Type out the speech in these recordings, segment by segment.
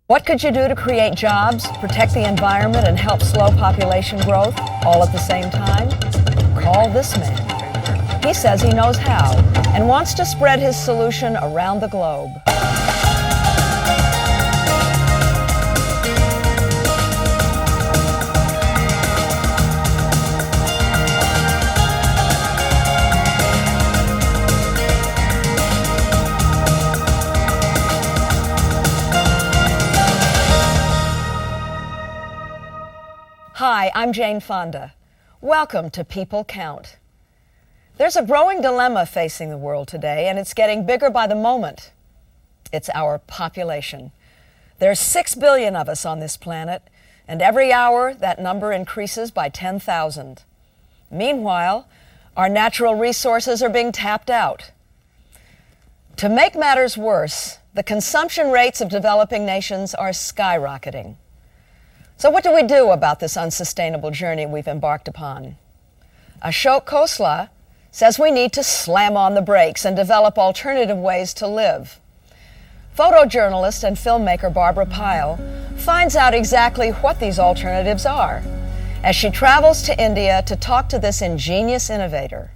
What could you do to create jobs, protect the environment, and help slow population growth all at the same time? Call this man. He says he knows how and wants to spread his solution around the globe. Hi, I'm Jane Fonda. Welcome to People Count. There's a growing dilemma facing the world today, and it's getting bigger by the moment. It's our population. There's 6 billion of us on this planet, and every hour that number increases by 10,000. Meanwhile, our natural resources are being tapped out. To make matters worse, the consumption rates of developing nations are skyrocketing. So what do we do about this unsustainable journey we've embarked upon? Ashok Khosla says we need to slam on the brakes and develop alternative ways to live. Photojournalist and filmmaker Barbara Pyle finds out exactly what these alternatives are as she travels to India to talk to this ingenious innovator.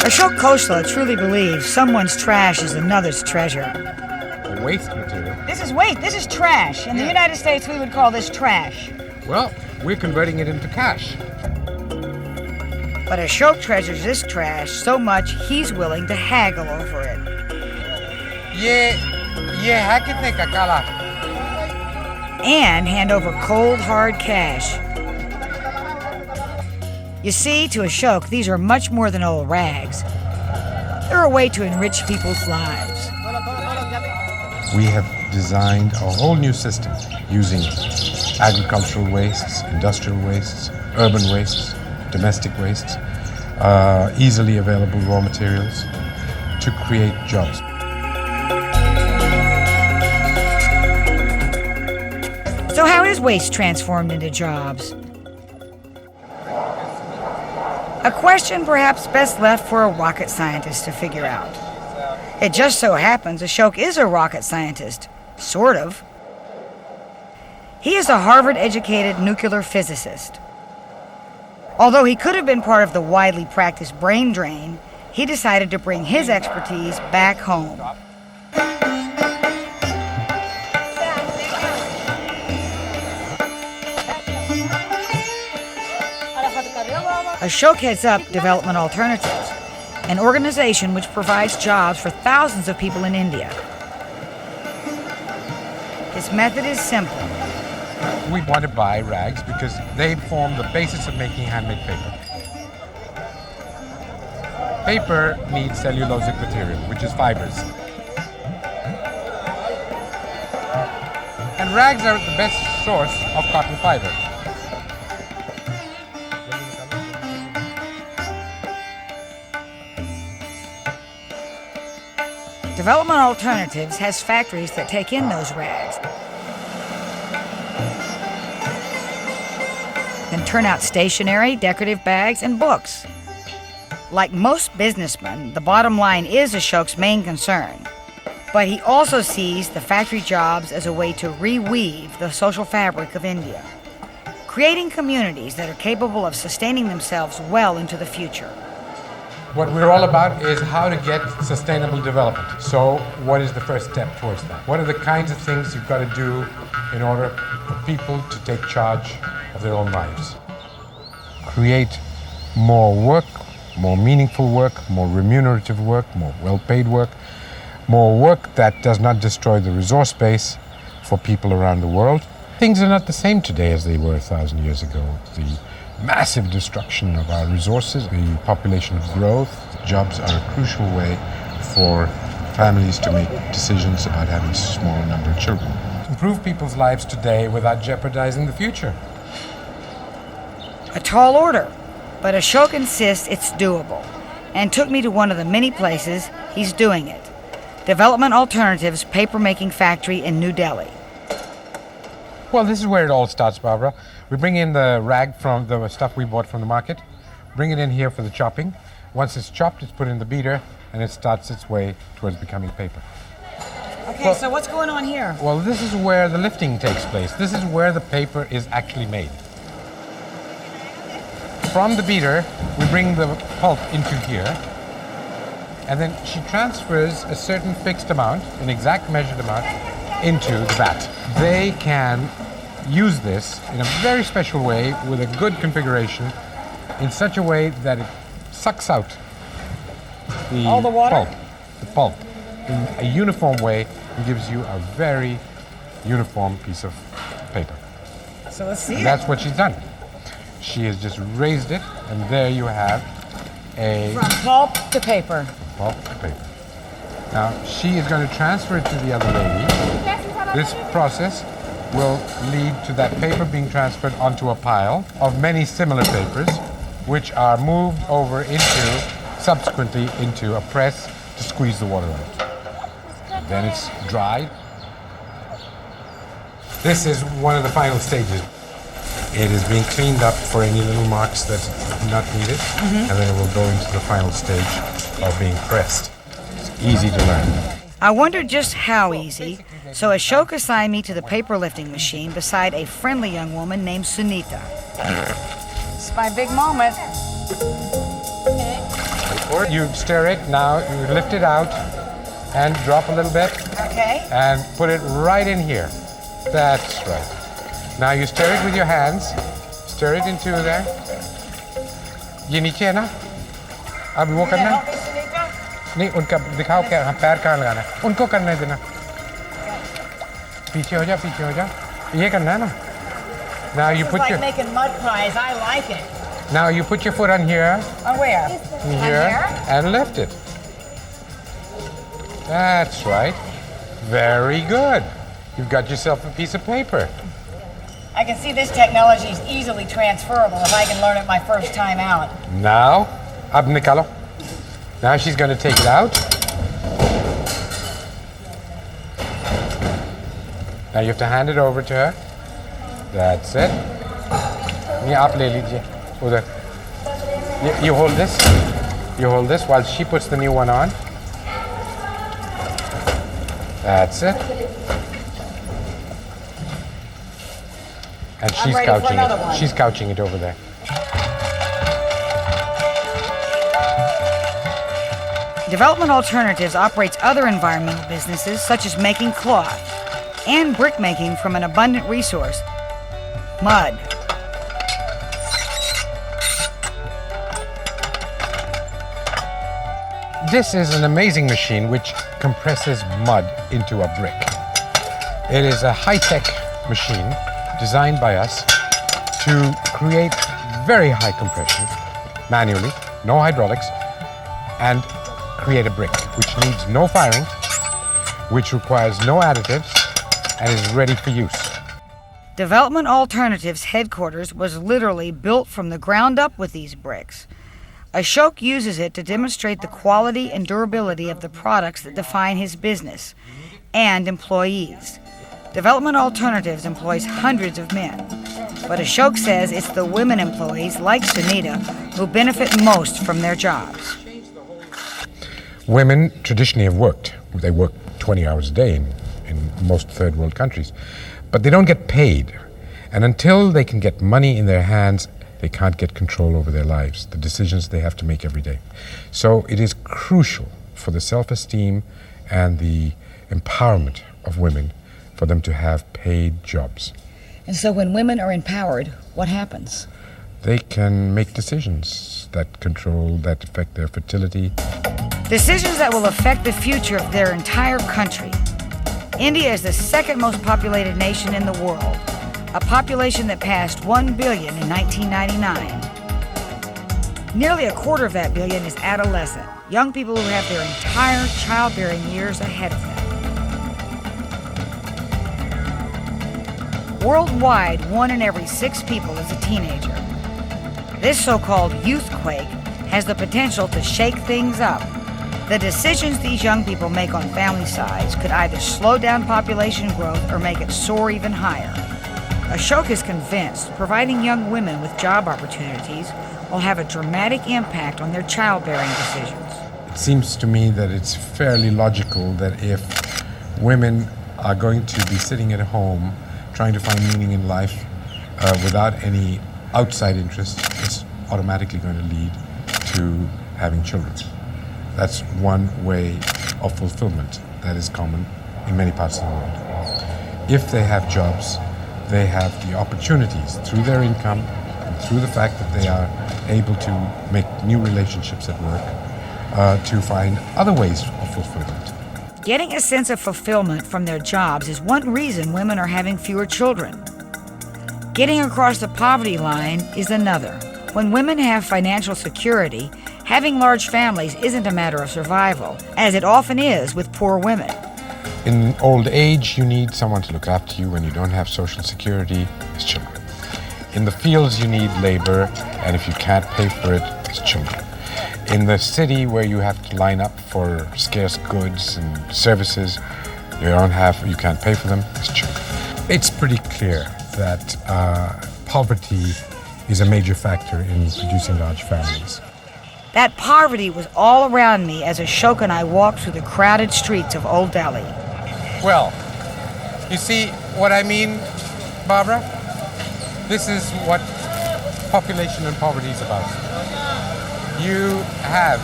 Ashok Khosla truly believes someone's trash is another's treasure. Waste material. This is waste. This is trash. In the United States, we would call this trash. Well, we're converting it into cash. But Ashok treasures this trash so much he's willing to haggle over it. Ye hai kitne ka kala? And hand over cold, hard cash. You see, to Ashok, these are much more than old rags. They're a way to enrich people's lives. We have designed a whole new system using agricultural wastes, industrial wastes, urban wastes, domestic wastes, easily available raw materials to create jobs. So how is waste transformed into jobs? A question perhaps best left for a rocket scientist to figure out. It just so happens Ashok is a rocket scientist, sort of. He is a Harvard-educated nuclear physicist. Although he could have been part of the widely practiced brain drain, he decided to bring his expertise back home. Ashok heads up Development Alternatives, an organization which provides jobs for thousands of people in India. His method is simple. We want to buy rags because they form the basis of making handmade paper. Paper needs cellulosic material, which is fibers. And rags are the best source of cotton fiber. Development Alternatives has factories that take in those rags and turn out stationery, decorative bags, and books. Like most businessmen, the bottom line is Ashok's main concern. But he also sees the factory jobs as a way to reweave the social fabric of India, creating communities that are capable of sustaining themselves well into the future. What we're all about is how to get sustainable development. So what is the first step towards that? What are the kinds of things you've got to do in order for people to take charge of their own lives? Create more work, more meaningful work, more remunerative work, more well-paid work, more work that does not destroy the resource base for people around the world. Things are not the same today as they were 1,000 years ago. The massive destruction of our resources, the population growth. Jobs are a crucial way for families to make decisions about having a small number of children. Improve people's lives today without jeopardizing the future. A tall order, but Ashok insists it's doable and took me to one of the many places he's doing it. Development Alternatives paper-making factory in New Delhi. Well, this is where it all starts, Barbara. We bring in the rag from the stuff we bought from the market, bring it in here for the chopping. Once it's chopped, it's put in the beater, and it starts its way towards becoming paper. Okay, so what's going on here? Well, this is where the lifting takes place. This is where the paper is actually made. From the beater, we bring the pulp into here, and then she transfers a certain fixed amount, an exact measured amount, into the vat. They can use this in a very special way with a good configuration in such a way that it sucks out All the water? the pulp in a uniform way and gives you a very uniform piece of paper. So let's see And that's what she's done. She has just raised it, and there you have a From pulp to paper. pulp paper. Now, she is going to transfer it to the other lady. This process will lead to that paper being transferred onto a pile of many similar papers, which are moved over subsequently into a press to squeeze the water out. Then it's dried. This is one of the final stages. It is being cleaned up for any little marks that are not needed, and then it will go into the final stage of being pressed. It's easy to learn. I wondered just how easy, so Ashok assigned me to the paper lifting machine beside a friendly young woman named Sunita. It's my big moment. You stir it, now you lift it out and drop a little bit Okay. and put it right in here. That's right. Now you stir it with your hands. Stir it into there. ये नीचे है ना? अब वो करना है? नहीं, उनका दिखाओ क्या पैर कहाँ लगाना है? उनको करने देना. पीछे हो जा. ये करना है ना? Now you put your making mud pies. I like it. now you put your foot on here, On where? here, and lift it. That's right. Very good. You've got yourself a piece of paper. I can see this technology is easily transferable if I can learn it my first time out. Now, ab nikalo. Now she's going to take it out. Now you have to hand it over to her. That's it. ये आप ले लीजिए उधर. You hold this. You hold this while she puts the new one on. That's it. And she's ready for couching another it. one. She's couching it over there. Development Alternatives operates other environmental businesses such as making cloth and brick making from an abundant resource, mud. This is an amazing machine which compresses mud into a brick. It is a high-tech machine designed by us to create very high compression manually, no hydraulics, and create a brick which needs no firing, which requires no additives, and is ready for use. Development Alternatives headquarters was literally built from the ground up with these bricks. Ashok uses it to demonstrate the quality and durability of the products that define his business and employees. Development Alternatives employs hundreds of men, but Ashok says it's the women employees like Sunita who benefit most from their jobs. Women traditionally have worked. They work 20 hours a day in most third world countries, but they don't get paid. And until they can get money in their hands, they can't get control over their lives, the decisions they have to make every day. So it is crucial for the self-esteem and the empowerment of women for them to have paid jobs. And so when women are empowered, what happens? They can make decisions that affect their fertility. Decisions that will affect the future of their entire country. India is the second most populated nation in the world, a population that passed 1 billion in 1999. Nearly a quarter of that billion is adolescent, young people who have their entire childbearing years ahead of them. Worldwide, 1 in every 6 people is a teenager. This so-called youthquake has the potential to shake things up. The decisions these young people make on family size could either slow down population growth or make it soar even higher. Ashok is convinced providing young women with job opportunities will have a dramatic impact on their childbearing decisions. seems to me that it's fairly logical that if women are going to be sitting at home trying to find meaning in life without any outside interest, it's automatically going to lead to having children. That's one way of fulfillment that is common in many parts of the world. If they have jobs, they have the opportunities through their income and through the fact that they are able to make new relationships at work to find other ways of fulfillment. Getting a sense of fulfillment from their jobs is one reason women are having fewer children. Getting across the poverty line is another. When women have financial security, having large families isn't a matter of survival, as it often is with poor women. In old age, you need someone to look after you. When you don't have social security, it's children. In the fields, you need labor, and if you can't pay for it, it's children. In the city where you have to line up for scarce goods and services, you can't pay for them, it's children. It's pretty clear that poverty is a major factor in producing large families. That poverty was all around me as Ashok and I walked through the crowded streets of Old Delhi. Well, you see what I mean, Barbara? This is what population and poverty is about. You have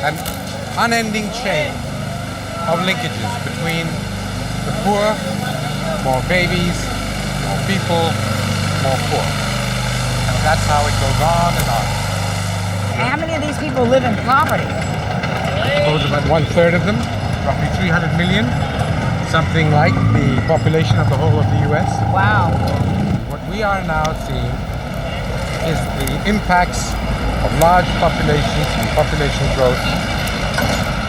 an unending chain of linkages between the poor, more babies, more people, more poor. And that's how it goes on and on. How many of these people live in poverty? I suppose about 1/3 of them, roughly 300 million, something like the population of the whole of the US. Wow. What we are now seeing is the impacts of large populations and population growth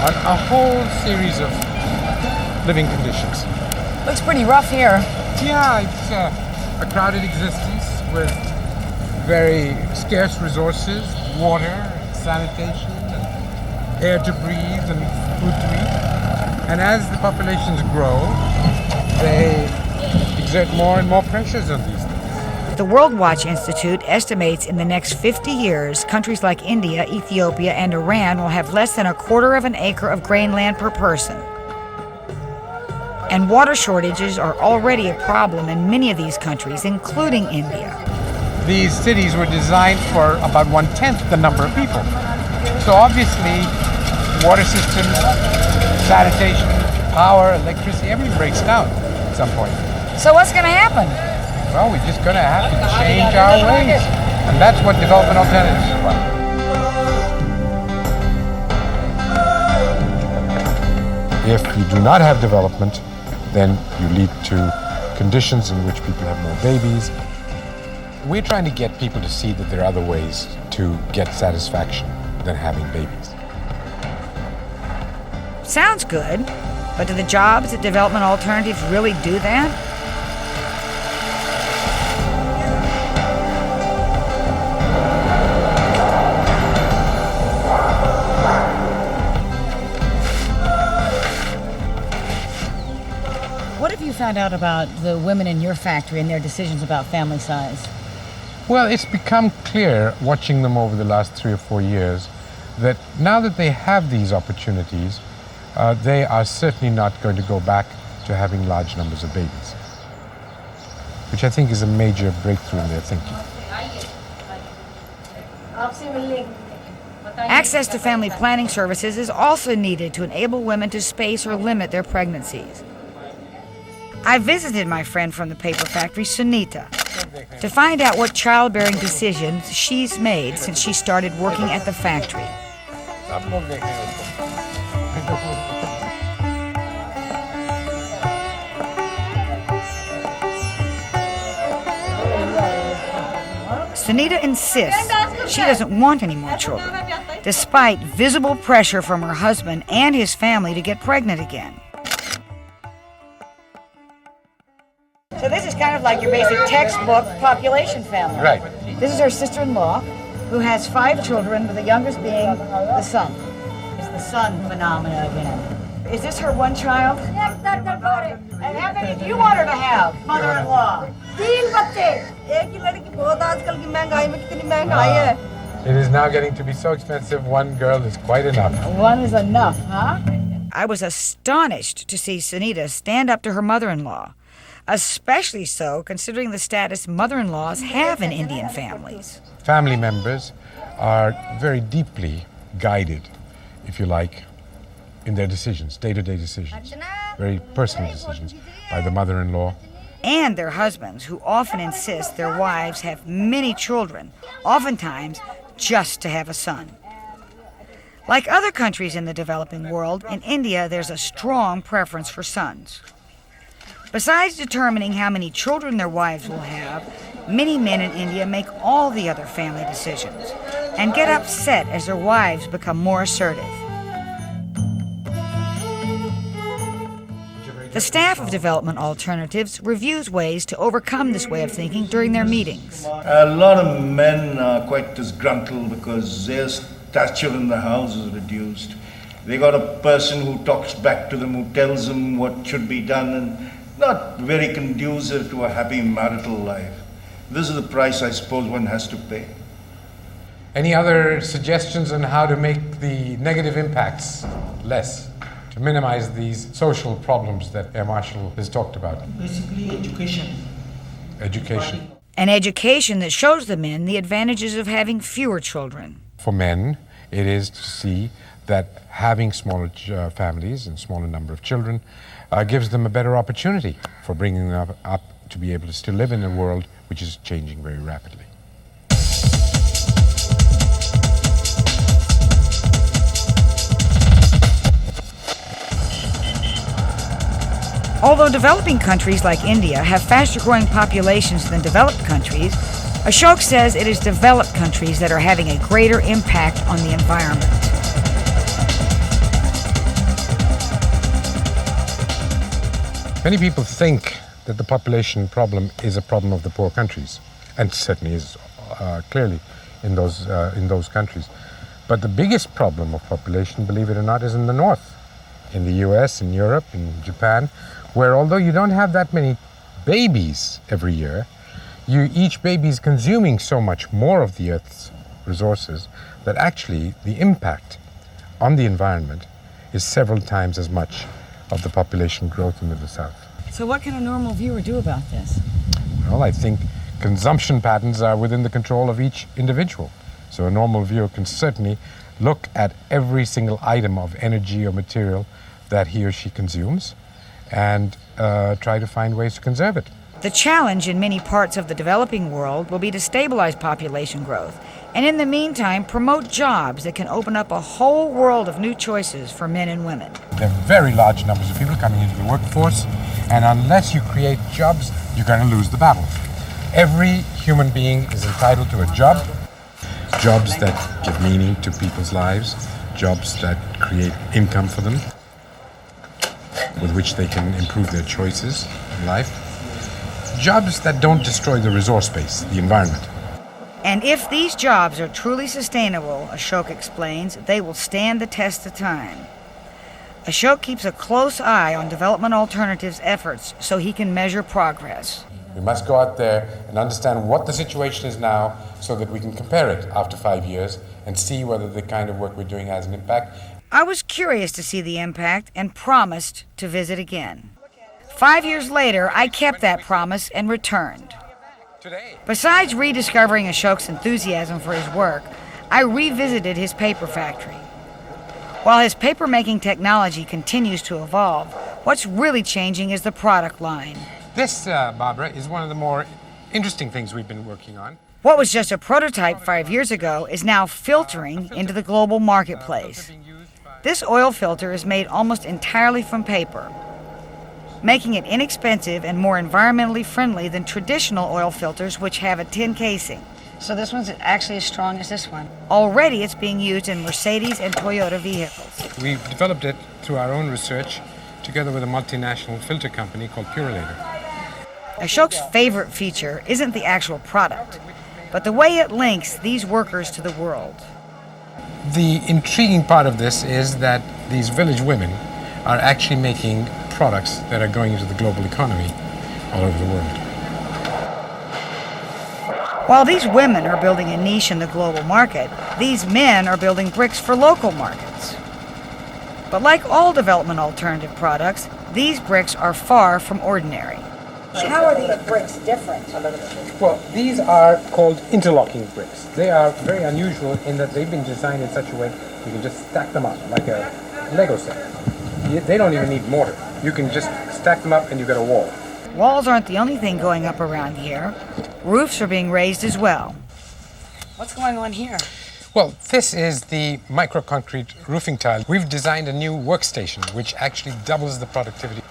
on a whole series of living conditions. Looks pretty rough here. Yeah, it's a crowded existence with very scarce resources, water, sanitation, and air to breathe, and food to eat. And as the populations grow, they exert more and more pressures on these things. The World Watch Institute estimates in the next 50 years, countries like India, Ethiopia, and Iran will have less than 1/4 of an acre of grain land per person. And water shortages are already a problem in many of these countries, including India. These cities were designed for about 1/10 the number of people. So obviously, water systems, sanitation, power, electricity, everything breaks down at some point. So what's going to happen? Well, we're just going to have to change our ways. And that's what development alternatives is about. If you do not have development, then you lead to conditions in which people have more babies. We're trying to get people to see that there are other ways to get satisfaction than having babies. Sounds good, but do the jobs at development alternatives really do that? What have you found out about the women in your factory and their decisions about family size? Well, it's become clear, watching them over the last 3 or 4 years, that now that they have these opportunities, they are certainly not going to go back to having large numbers of babies, which I think is a major breakthrough in their thinking. Access to family planning services is also needed to enable women to space or limit their pregnancies. I visited my friend from the paper factory, Sunita, to find out what childbearing decisions she's made since she started working at the factory. Sunita insists she doesn't want any more children, despite visible pressure from her husband and his family to get pregnant again. So this is kind of like your basic textbook population family. Right. This is her sister-in-law, who has 5 children, with the youngest being the son. It's the son phenomena again. Is this her one child? And how many do you want her to have, mother-in-law? 3 बच्चे एक ही लड़की बहुत आजकल की महंगाई में कितनी महंगाई है It is now getting to be so expensive, one girl is quite enough. One is enough, huh? I was astonished to see Sunita stand up to her mother-in-law, especially so considering the status mother-in-laws have in Indian families. Family members are very deeply guided, if you like, in their decisions, day-to-day decisions, very personal decisions, by the mother-in-law. And their husbands, who often insist their wives have many children, oftentimes just to have a son. Like other countries in the developing world, in India there's a strong preference for sons. Besides determining how many children their wives will have, many men in India make all the other family decisions and get upset as their wives become more assertive. The staff of Development Alternatives reviews ways to overcome this way of thinking during their meetings. A lot of men are quite disgruntled because their stature in the house is reduced. They got a person who talks back to them, who tells them what should be done, and not very conducive to a happy marital life. This is the price I suppose one has to pay. Any other suggestions on how to make the negative impacts less, to minimize these social problems that Air Marshal has talked about? Basically, education. Education. An education that shows the men the advantages of having fewer children. For men, it is to see that having smaller families and smaller number of children gives them a better opportunity for bringing them up to be able to still live in a world which is changing very rapidly. Although developing countries like India have faster growing populations than developed countries, Ashok says it is developed countries that are having a greater impact on the environment. Many people think that the population problem is a problem of the poor countries, and certainly is clearly in those countries. But the biggest problem of population, believe it or not, is in the north, in the US, in Europe, in Japan, where although you don't have that many babies every year, each baby is consuming so much more of the Earth's resources that actually the impact on the environment is several times as much of the population growth in the south. So what can a normal viewer do about this? Well, I think consumption patterns are within the control of each individual. So a normal viewer can certainly look at every single item of energy or material that he or she consumes and try to find ways to conserve it. The challenge in many parts of the developing world will be to stabilize population growth, and in the meantime promote jobs that can open up a whole world of new choices for men and women. There are very large numbers of people coming into the workforce, and unless you create jobs, you're going to lose the battle. Every human being is entitled to a job, jobs that give meaning to people's lives, jobs that create income for them, with which they can improve their choices in life, jobs that don't destroy the resource base, the environment. And if these jobs are truly sustainable, Ashok explains, they will stand the test of time. Ashok keeps a close eye on Development Alternatives' efforts so he can measure progress. We must go out there and understand what the situation is now so that we can compare it after 5 years and see whether the kind of work we're doing has an impact. I was curious to see the impact and promised to visit again. 5 years later, I kept that promise and returned. Besides rediscovering Ashok's enthusiasm for his work, I revisited his paper factory. While his paper-making technology continues to evolve, what's really changing is the product line. This, Barbara, is one of the more interesting things we've been working on. What was just a prototype 5 years ago is now filtering into the global marketplace. This oil filter is made almost entirely from paper, making it inexpensive and more environmentally friendly than traditional oil filters, which have a tin casing. So this one's actually as strong as this one. Already it's being used in Mercedes and Toyota vehicles. We've developed it through our own research together with a multinational filter company called Purelator. Ashok's favorite feature isn't the actual product, but the way it links these workers to the world. The intriguing part of this is that these village women are actually making products that are going into the global economy all over the world. While these women are building a niche in the global market, these men are building bricks for local markets. But like all development alternative products, these bricks are far from ordinary. How are these bricks different? Well, these are called interlocking bricks. They are very unusual in that they've been designed in such a way you can just stack them up like a Lego set. They don't even need mortar. You can just stack them up and you get a wall. Walls aren't the only thing going up around here. Roofs are being raised as well. What's going on here? Well, this is the microconcrete roofing tile. We've designed a new workstation which actually doubles the productivity.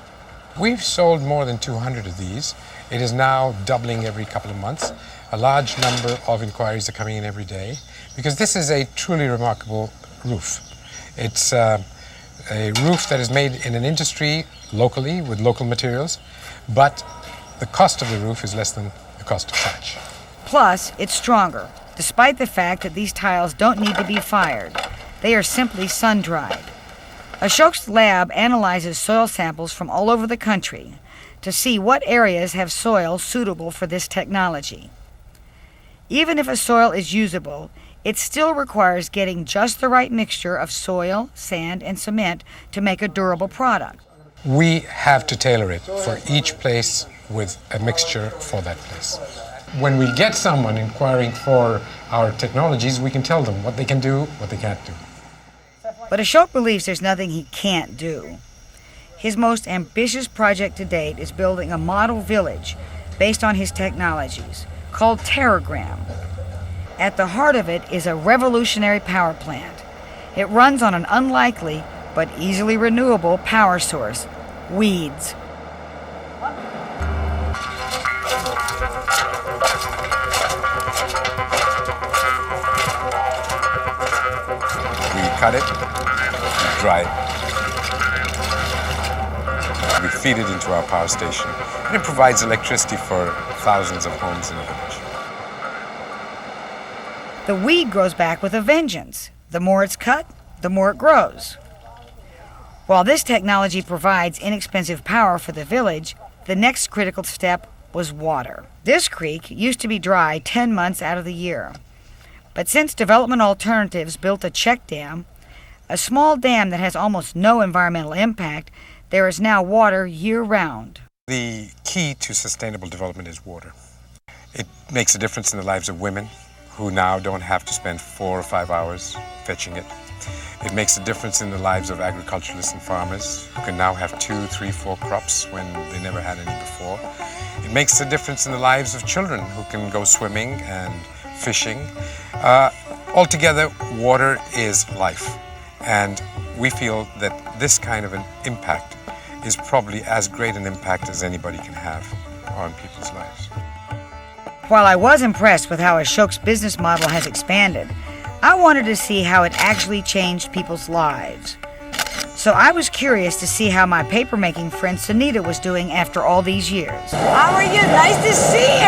We've sold more than 200 of these. It is now doubling every couple of months. A large number of inquiries are coming in every day because this is a truly remarkable roof. It's a roof that is made in an industry locally with local materials, but the cost of the roof is less than the cost of thatch. Plus, it's stronger, despite the fact that these tiles don't need to be fired. They are simply sun-dried. Ashok's lab analyzes soil samples from all over the country to see what areas have soil suitable for this technology. Even if a soil is usable, it still requires getting just the right mixture of soil, sand, and cement to make a durable product. We have to tailor it for each place with a mixture for that place. When we get someone inquiring for our technologies, we can tell them what they can do, what they can't do. But Ashok believes there's nothing he can't do. His most ambitious project to date is building a model village based on his technologies, called Terragram. At the heart of it is a revolutionary power plant. It runs on an unlikely but easily renewable power source, weeds. We cut it, we dry it, we feed it into our power station, and it provides electricity for thousands of homes in the village. The weed grows back with a vengeance. The more it's cut, the more it grows. While this technology provides inexpensive power for the village, the next critical step was water. This creek used to be dry 10 months out of the year. But since Development Alternatives built a check dam, a small dam that has almost no environmental impact, there is now water year-round. The key to sustainable development is water. It makes a difference in the lives of women who now don't have to spend 4 or 5 hours fetching it. It makes a difference in the lives of agriculturalists and farmers who can now have 2, 3, 4 crops when they never had any before. It makes a difference in the lives of children who can go swimming and fishing. Altogether, water is life. And we feel that this kind of an impact is probably as great an impact as anybody can have on people's lives. While I was impressed with how Ashok's business model has expanded, I wanted to see how it actually changed people's lives. So I was curious to see how my paper-making friend Sunita was doing after all these years. How are you? Nice to see you.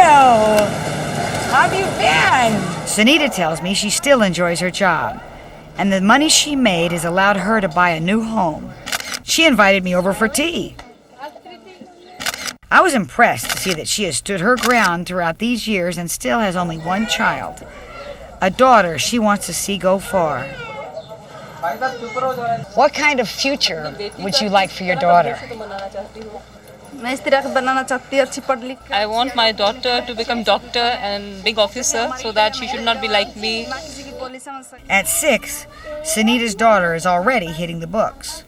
How have you been? Sunita tells me she still enjoys her job, and the money she made has allowed her to buy a new home. She invited me over for tea. I was impressed to see that she has stood her ground throughout these years and still has only one child, a daughter she wants to see go far. What kind of future would you like for your daughter? I want my daughter to become doctor and big officer so that she should not be like me. At 6, Sunita's daughter is already hitting the books.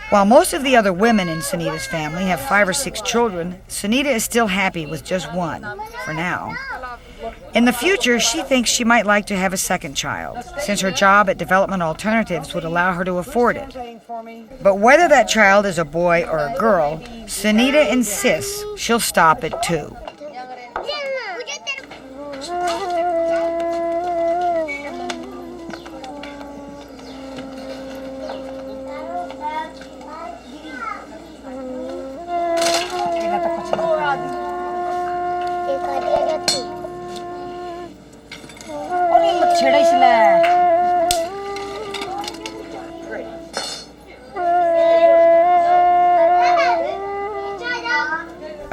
While most of the other women in Sunita's family have 5 or 6 children, Sunita is still happy with just one, for now. In the future, she thinks she might like to have a second child, since her job at Development Alternatives would allow her to afford it. But whether that child is a boy or a girl, Sunita insists she'll stop at 2.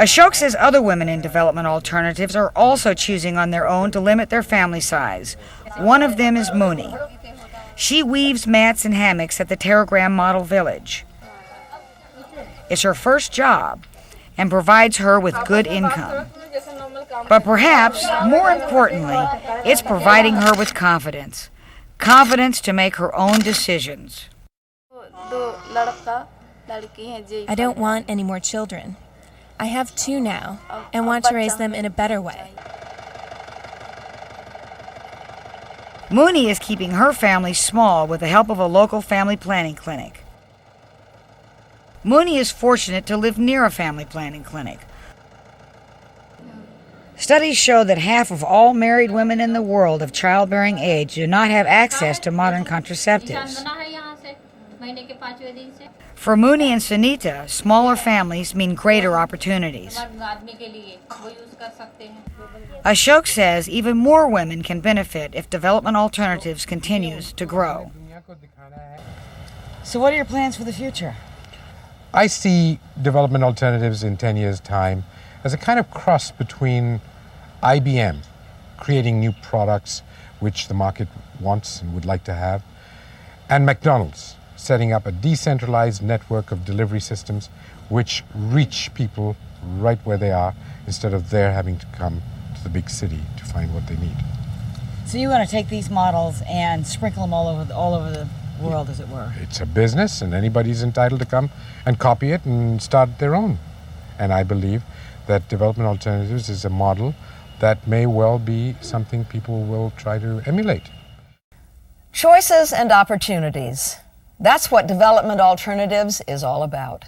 Ashok says other women in development alternatives are also choosing on their own to limit their family size. One of them is Muni. She weaves mats and hammocks at the Terragram Model Village. It's her first job and provides her with good income. But perhaps, more importantly, it's providing her with confidence. Confidence to make her own decisions. I don't want any more children. I have 2 now and want to raise them in a better way. Mooney is keeping her family small with the help of a local family planning clinic. Mooney is fortunate to live near a family planning clinic. Studies show that half of all married women in the world of childbearing age do not have access to modern contraceptives. For Mooney and Sunita, smaller families mean greater opportunities. Ashok says even more women can benefit if development alternatives continues to grow. So what are your plans for the future? I see development alternatives in 10 years' time as a kind of cross between IBM, creating new products which the market wants and would like to have, and McDonald's, setting up a decentralized network of delivery systems which reach people right where they are instead of their having to come to the big city to find what they need. So you want to take these models and sprinkle them all over the world, as it were? It's a business, and anybody's entitled to come and copy it and start their own. And I believe that development alternatives is a model that may well be something people will try to emulate. Choices and opportunities. That's what development alternatives is all about.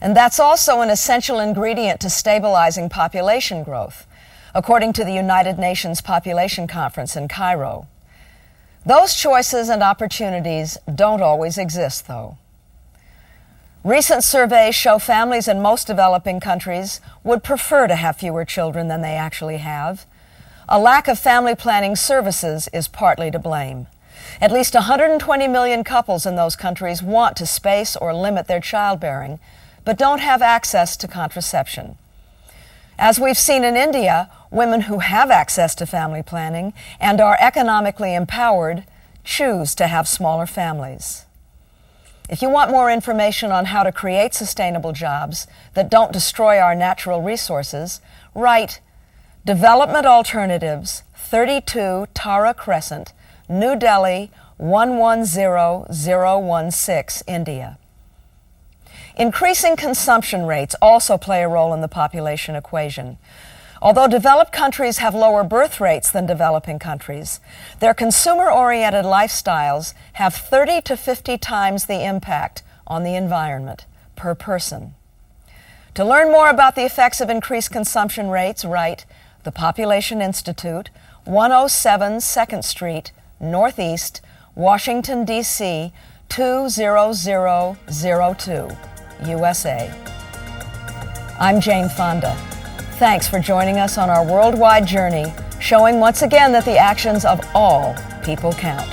And that's also an essential ingredient to stabilizing population growth, according to the United Nations Population Conference in Cairo. Those choices and opportunities don't always exist, though. Recent surveys show families in most developing countries would prefer to have fewer children than they actually have. A lack of family planning services is partly to blame. At least 120 million couples in those countries want to space or limit their childbearing, but don't have access to contraception. As we've seen in India, women who have access to family planning and are economically empowered choose to have smaller families. If you want more information on how to create sustainable jobs that don't destroy our natural resources, write Development Alternatives, 32 Tara Crescent, New Delhi, 110016, India. Increasing consumption rates also play a role in the population equation. Although developed countries have lower birth rates than developing countries, their consumer-oriented lifestyles have 30 to 50 times the impact on the environment per person. To learn more about the effects of increased consumption rates, write The Population Institute, 107 2nd Street, Northeast, Washington, D.C., 20002, USA. I'm Jane Fonda. Thanks for joining us on our worldwide journey, showing once again that the actions of all people count.